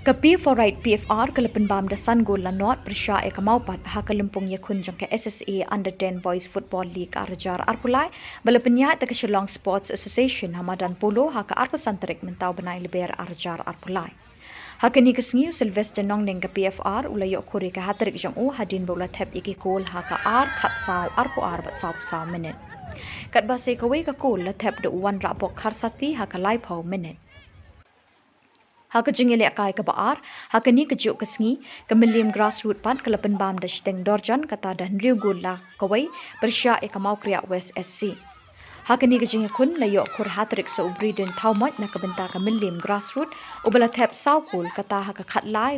Kapi for right PFR kalapan bam da san gol la not persya e kamaupat ha kalempung yakun jang ke SSA under-10 Boys Football League arjar arpulai balapenya ta ke Shillong Sports Association hamadan polo ha ka arpasan tarik mentau benai leber arjar arpulai. Ha kini kesngiu Sylvester nong neng ke PFR ulayo Khur ke hatarik jang u hadin bola thep iki kol ha ka ar khat saw arpu ar bat saw minute. Kat base kawai ka kol la thep de wan rapok kharsati ha ka lai pau minute. Haka jingile akai ka baar, haka ni ka juk kesngi, ka Myliem grassroot pan kalapan bam da shteng dorjan kata dan riu gula kawai bersya e kamau kriya West SC. Haka ni ka jingi kun layo Khur hatrik sa ubriden taumat na kabenta ka Myliem grassroot ubala thep saukul kata haka khat lai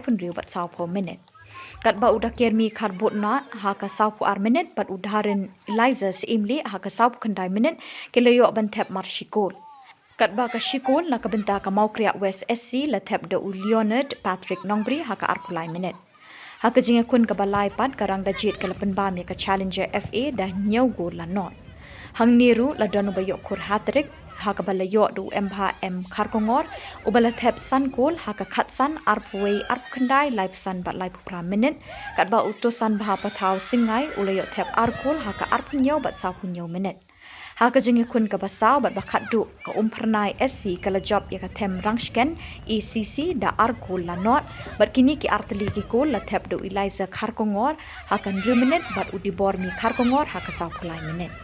pun riu bat sau po minute. Kat ba udah kermi karbot na haka saupu ar minute bat udaharin Eliza seimli haka saupu kendai minute ke layo ban thep marshikol. Kat ba ka shikol na kabenta ka mau kriya West SC la thep de Leonard Patrick Nongbri haka arpulai minute. Haka jinga kun ka balai pat ka Rangdajied ka lapan ba me ka Challenger FA dah nyau gol la not. Hang niru la danu bayok Khur hatrik haka balayo du M karkongor ubala thep san kol haka khatsan arpway arpkandai live san bat live pra minute kat ba utosan bah pathau singai ulayo thep arkol haka arpnyau bat sapunyau minute. Haka jingi kun ka basaw bat bakat du ka Umphyrnai SC kala job ya ka them rangsken ECC da arkol la not bat kini ki arteli ki kol la thep du Eliza karkongor haka 2 minute bat udibor mi karkongor haka saw pulai minute.